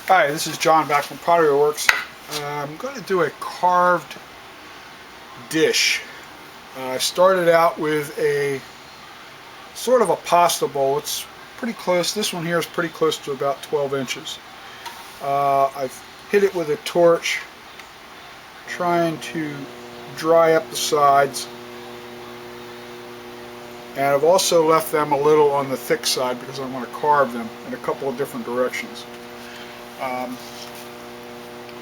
Hi, this is John back from Pottery Works. I'm going to do a carved dish. I started out with a sort of a pasta bowl. It's pretty close. This one here is pretty close to about 12 inches. I've hit it with a torch, trying to dry up the sides. And I've also left them a little on the thick side because I want to carve them in a couple of different directions.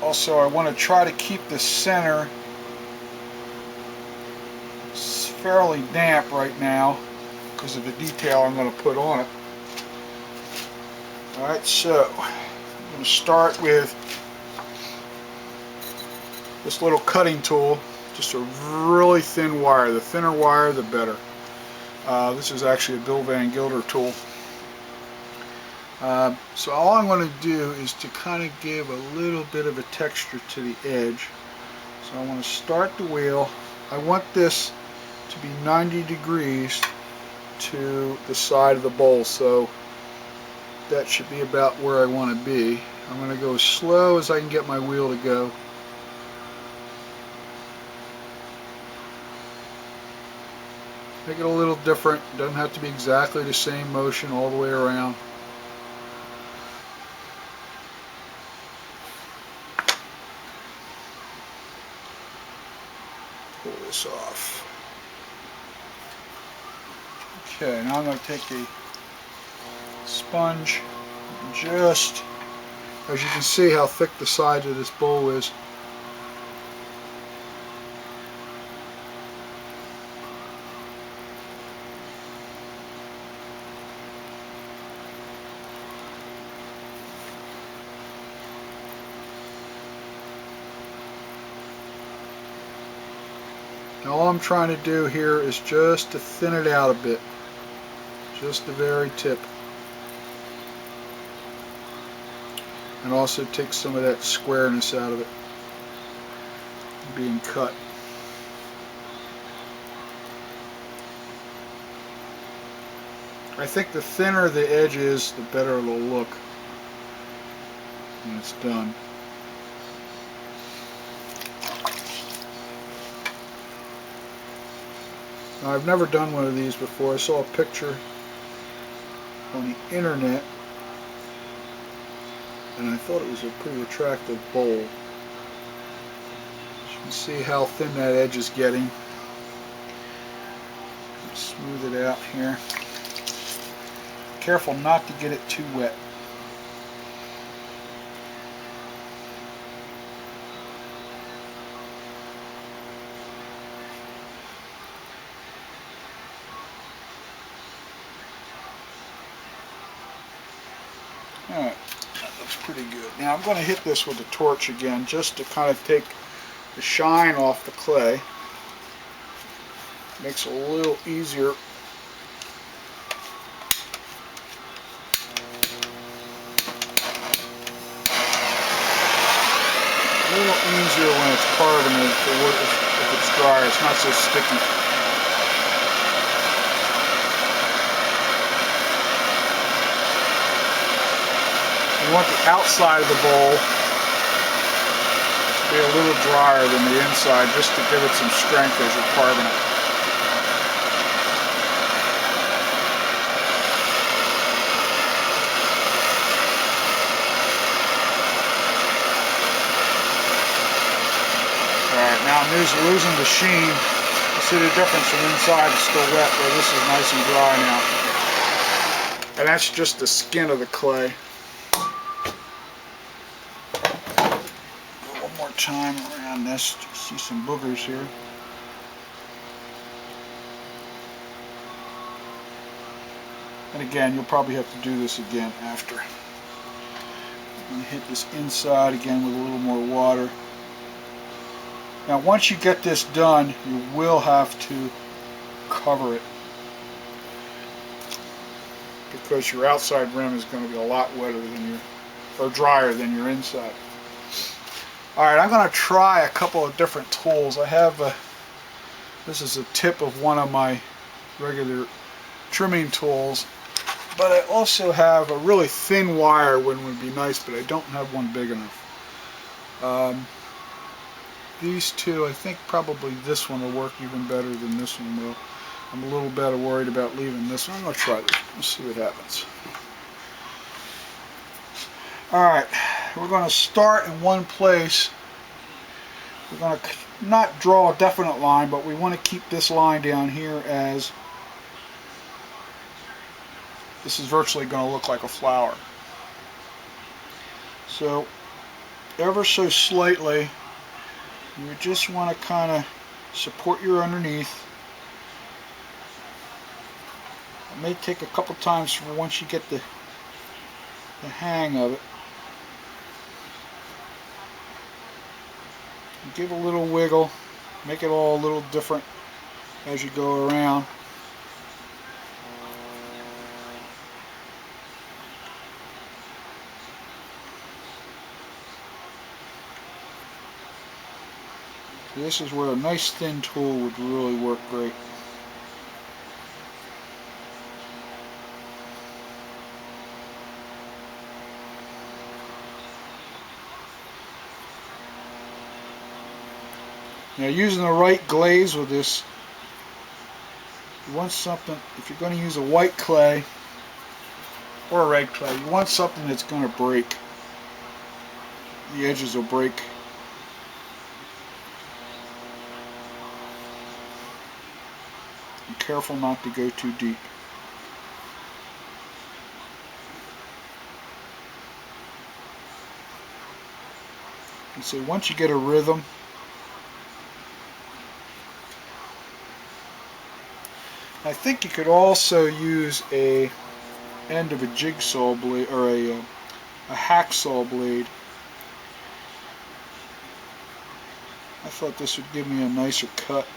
Also, I want to try to keep the center fairly damp right now because of the detail I'm going to put on it. Alright, so I'm going to start with this little cutting tool, just a really thin wire. The thinner wire, the better. This is actually a Bill Van Gilder tool. So all I'm going to do is to kind of give a little bit of a texture to the edge. So I want to start the wheel. I want this to be 90 degrees to the side of the bowl, so that should be about where I want to be. I'm going to go as slow as I can get my wheel to go. Make it a little different. Doesn't have to be exactly the same motion all the way around. Pull this off. Okay, now I'm going to take a sponge and just, as you can see how thick the side of this bowl is. Now all I'm trying to do here is just to thin it out a bit. Just the very tip. And also take some of that squareness out of it being cut. I think the thinner the edge is, the better it'll look when it's done. Now, I've never done one of these before. I saw a picture on the internet and I thought it was a pretty attractive bowl. You can see how thin that edge is getting. Smooth it out here. Careful not to get it too wet. Alright, that looks pretty good. Now I'm going to hit this with the torch again just to kind of take the shine off the clay. Makes it a little easier. A little easier when it's carving it if it's dry. It's not so sticky. You want the outside of the bowl to be a little drier than the inside, just to give it some strength as you're carving it. Alright, now I'm losing the sheen. You see the difference from inside is still wet, where this is nice and dry now. And that's just the skin of the clay. Time around this. See some boogers here. And again, you'll probably have to do this again after. I'm going to hit this inside again with a little more water. Now once you get this done, you will have to cover it, because your outside rim is going to be a lot wetter than drier than your inside. Alright, I'm going to try a couple of different tools. I have this is a tip of one of my regular trimming tools. But I also have a really thin wire one would be nice, but I don't have one big enough. These two, I think probably this one will work even better than this one will. I'm a little better worried about leaving this one. I'm going to try this. Let's see what happens. Alright, we're going to start in one place. We're going to not draw a definite line, but we want to keep this line down here as this is virtually going to look like a flower. So, ever so slightly, you just want to kind of support your underneath. It may take a couple times for once you get the hang of it. Give a little wiggle, make it all a little different as you go around. This is where a nice thin tool would really work great. Now, using the right glaze with this, you want something, if you're going to use a white clay or a red clay, you want something that's going to break. The edges will break. Be careful not to go too deep. And so once you get a rhythm, I think you could also use a end of a jigsaw blade or a hacksaw blade. I thought this would give me a nicer cut.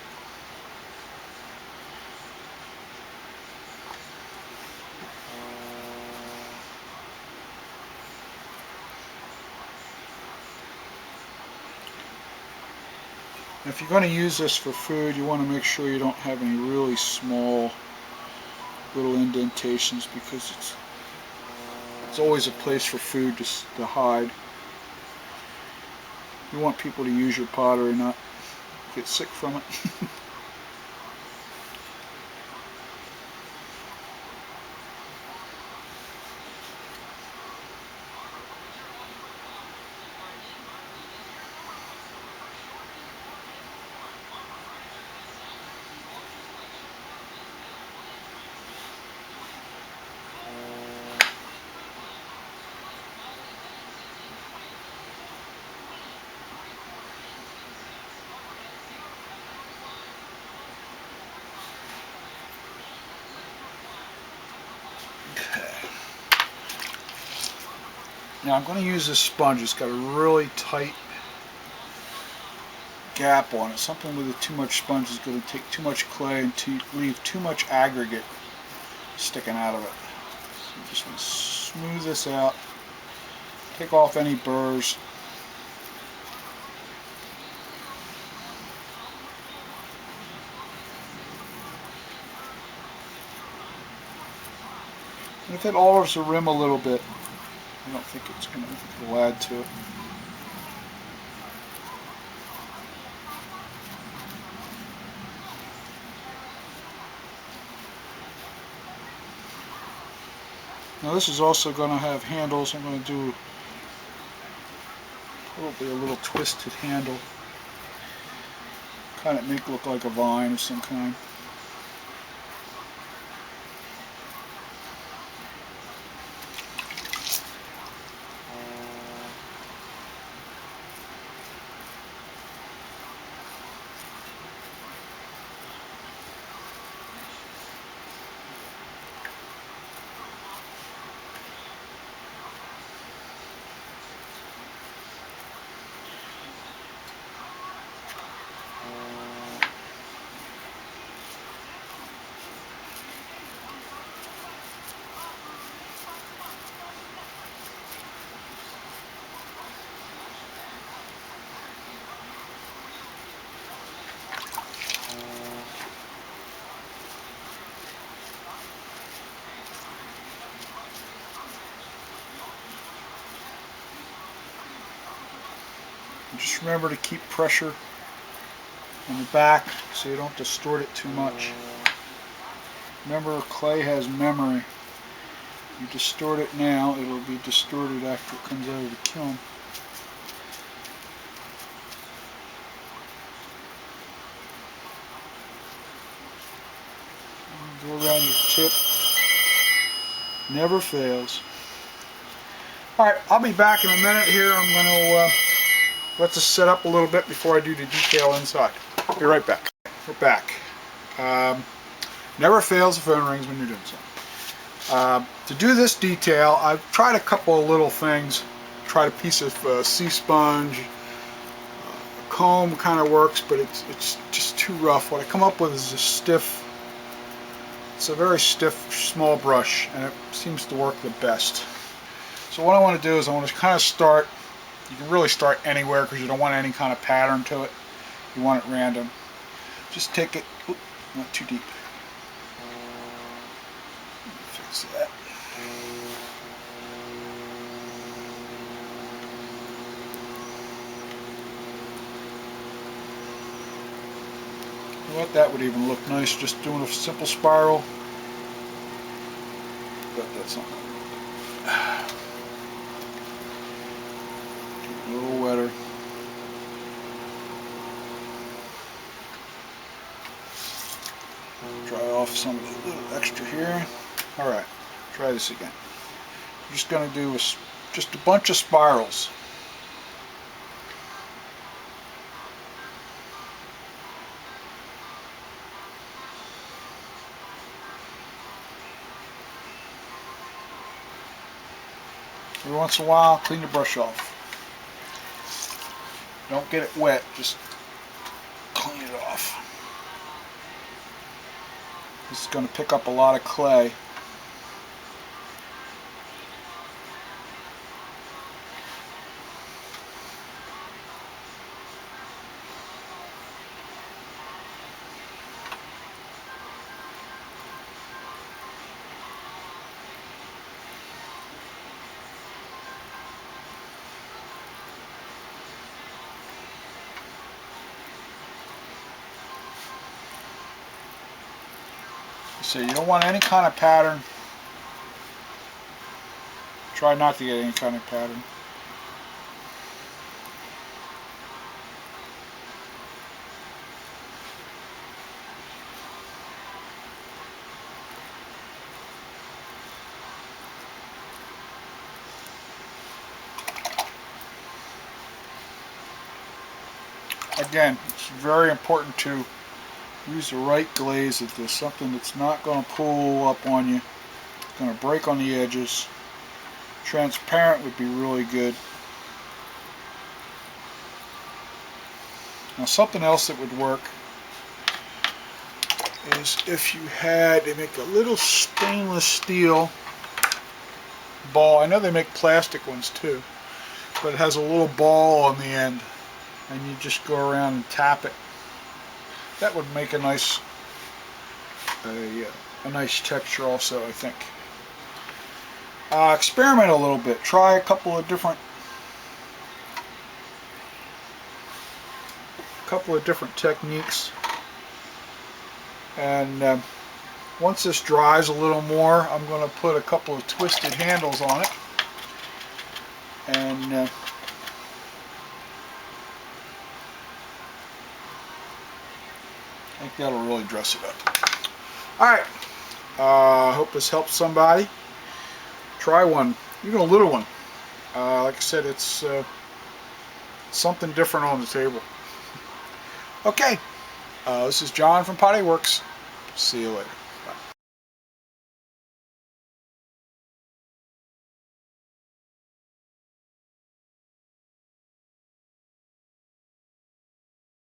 If you're going to use this for food, you want to make sure you don't have any really small little indentations, because it's always a place for food to hide. You want people to use your pottery, not get sick from it. Now I'm going to use this sponge. It's got a really tight gap on it. Something with too much sponge is going to take too much clay and leave too much aggregate sticking out of it. So you just want to smooth this out. Take off any burrs. And if it alters the rim a little bit, I don't think it's going to add to it. Now this is also going to have handles. I'm going to do probably a little twisted handle. Kind of make it look like a vine of some kind. Just remember to keep pressure on the back so you don't distort it too much. Remember, clay has memory. You distort it now, it'll be distorted after it comes out of the kiln. Go around your tip. Never fails. Alright, I'll be back in a minute here. I'm going to let this set up a little bit before I do the detail inside. Be right back. We're back. Never fails, the phone rings when you're doing something. To do this detail, I've tried a couple of little things. Tried a piece of sea sponge. A comb kind of works, but it's just too rough. What I come up with is a stiff, it's a very stiff, small brush, and it seems to work the best. So what I want to do is I want to kind of start, you can really start anywhere because you don't want any kind of pattern to it. You want it random. Just take it, oops, not too deep. Fix that. You know what, that would even look nice just doing a simple spiral. But that's not good. A little wetter. Dry off some of the little extra here. Alright, try this again. I'm just going to do just a bunch of spirals. Every once in a while, clean the brush off. Don't get it wet, just clean it off. This is going to pick up a lot of clay. So you don't want any kind of pattern. Try not to get any kind of pattern. Again, it's very important to use the right glaze if there's something that's not going to pull up on you. It's going to break on the edges. Transparent would be really good. Now something else that would work is if you had, they make a little stainless steel ball. I know they make plastic ones too, but it has a little ball on the end, and you just go around and tap it. That would make a nice texture also, I think. Experiment a little bit. Try a couple of different techniques. And once this dries a little more, I'm going to put a couple of twisted handles on it. And I think that'll really dress it up. Alright, I hope this helps somebody. Try one, even a little one. Like I said, it's something different on the table. Okay, this is John from Pottery Works. See you later.